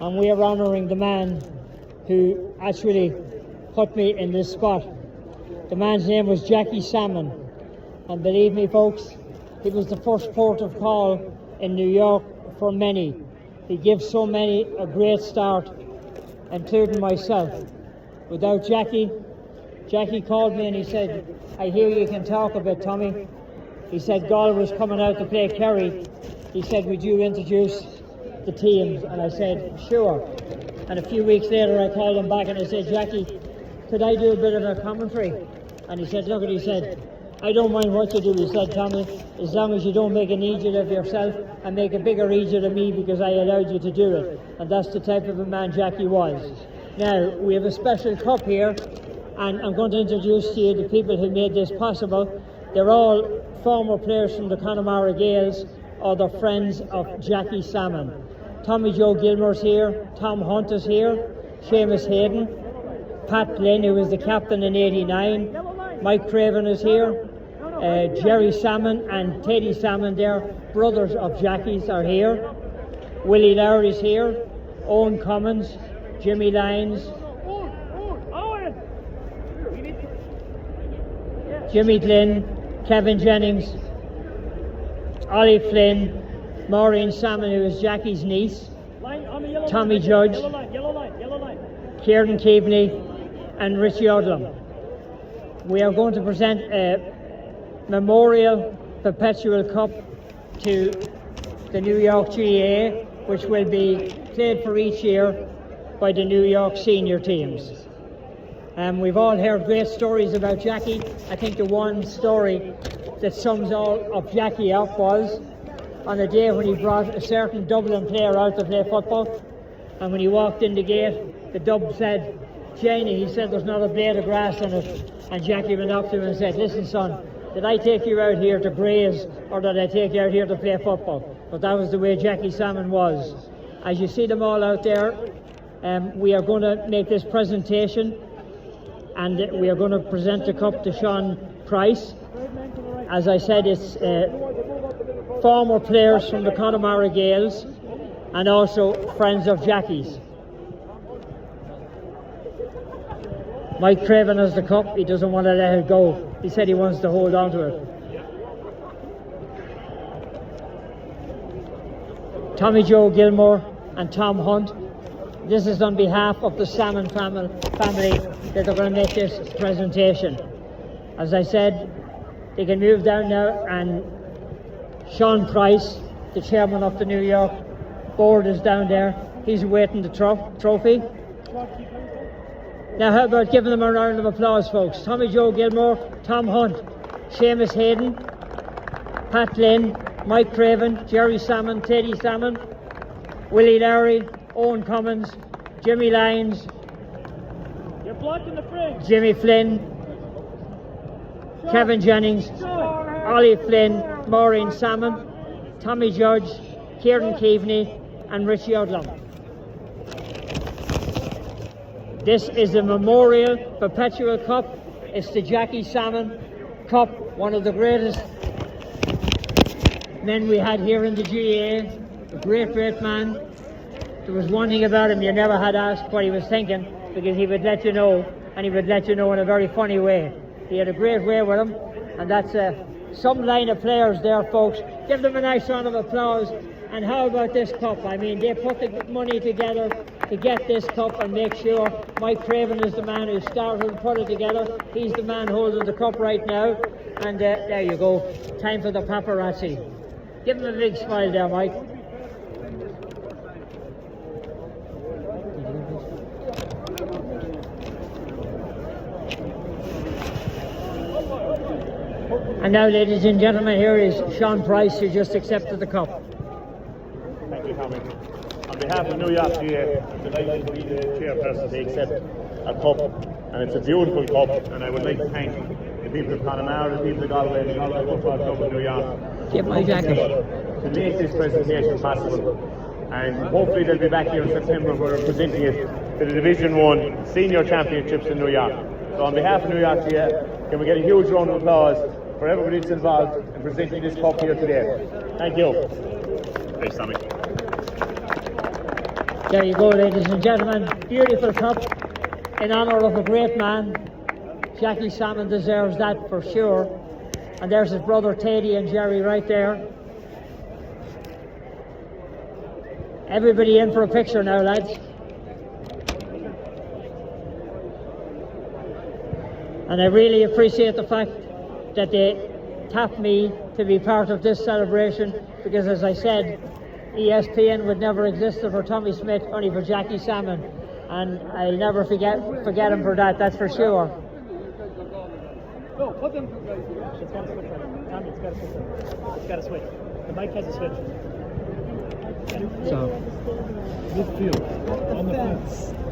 and we are honouring the man who actually put me in this spot. The man's name was Jackie Salmon, and believe me folks, he was the first port of call in New York for many. He gave so many a great start, including myself. Without Jackie called me and he said, "I hear you can talk a bit, Tommy." He said Galway was coming out to play Kerry. He said, "Would you introduce the teams?" And I said, "Sure." And a few weeks later I called him back and I said, "Jackie, could I do a bit of a commentary?" And he said, "Look," he said, "I don't mind what you do." He said, "Tommy, as long as you don't make an idiot of yourself and make a bigger idiot of me, because I allowed you to do it." And that's the type of a man Jackie was. Now, we have a special cup here, and I'm going to introduce to you the people who made this possible. They're all former players from the Connemara Gaels, or the friends of Jackie Salmon. Tommy Joe Gilmore's here, Tom Hunt is here, Seamus Hayden, Pat Glynn, who was the captain in '89, Mike Craven is here, Jerry Salmon and Teddy Salmon, they're brothers of Jackie's, are here. Willie Lowry's here, Owen Cummins, Jimmy Lyons, Jimmy Glynn, Kevin Jennings, Ollie Flynn, Maureen Salmon, who is Jackie's niece, Tommy Judge, Kieran Keaveney and Richie Odlum. We are going to present a memorial perpetual cup to the New York GAA, which will be played for each year by the New York senior teams. We've all heard great stories about Jackie. I think the one story that sums all of Jackie up was on a day when he brought a certain Dublin player out to play football, and when he walked in the gate, the Dub said, "Janie," he said, "there's not a blade of grass on it." And Jackie went up to him and said, "Listen son, did I take you out here to graze, or did I take you out here to play football?" But that was the way Jackie Salmon was. As you see them all out there, we are going to make this presentation, and we are going to present the cup to Sean Price. As I said, it's former players from the Connemara Gaels and also friends of Jackie's. Mike Craven has the cup. He doesn't want to let it go. He said he wants to hold on to it. Tommy Joe Gilmore and Tom Hunt. This is on behalf of the Salmon family that they're going to make this presentation. As I said, they can move down now, and Sean Price, the chairman of the New York board, is down there. He's awaiting the trophy. Now how about giving them a round of applause, folks? Tommy Joe Gilmore, Tom Hunt, Seamus Hayden, Pat Glynn, Mike Craven, Jerry Salmon, Teddy Salmon, Willie Lowry, Owen Cummins, Jimmy Lyons, Jimmy Flynn, Kevin Jennings, Ollie Flynn, Maureen Salmon, Tommy Judge, Kieran Keaveney and Richie Odlum. This is a memorial perpetual cup. It's the Jackie Salmon Cup, one of the greatest men we had here in the GAA, a great man. There was one thing about him, you never had asked what he was thinking, because he would let you know, and he would let you know in a very funny way. He had a great way with him, and that's some line of players there, folks. Give them a nice round of applause. And how about this cup? I mean, they put the money together to get this cup and make sure. Mike Craven is the man who started and put it together. He's the man holding the cup right now. And there you go. Time for the paparazzi. Give him a big smile there, Mike. And now, ladies and gentlemen, here is Sean Price, who just accepted the cup. Thank you, Tommy. On behalf of New York GA, I'm delighted to be the chairperson to accept a cup, and it's a beautiful cup, and I would like to thank the people of Connemara, the people of Galway, the Galway Football Club of New York, Get my jacket. to make this presentation possible. And hopefully they'll be back here in September where we're presenting it to the Division 1 Senior Championships in New York. So on behalf of New York GA, can we get a huge round of applause for everybody that's involved in presenting this cup here today. Thank you. Thanks, Tommy. There you go, ladies and gentlemen. Beautiful cup in honour of a great man. Jackie Salmon deserves that for sure. And there's his brother Teddy and Jerry right there. Everybody in for a picture now, lads. And I really appreciate the fact that they tapped me to be part of this celebration, because as I said, ESPN would never exist for Tommy Smith, only for Jackie Salmon. And I'll never forget him for that, that's for sure. No, put them. It's got to switch. Tommy, it's got to switch. It's got to switch. The mic has a switch. So, Midfield on the fence.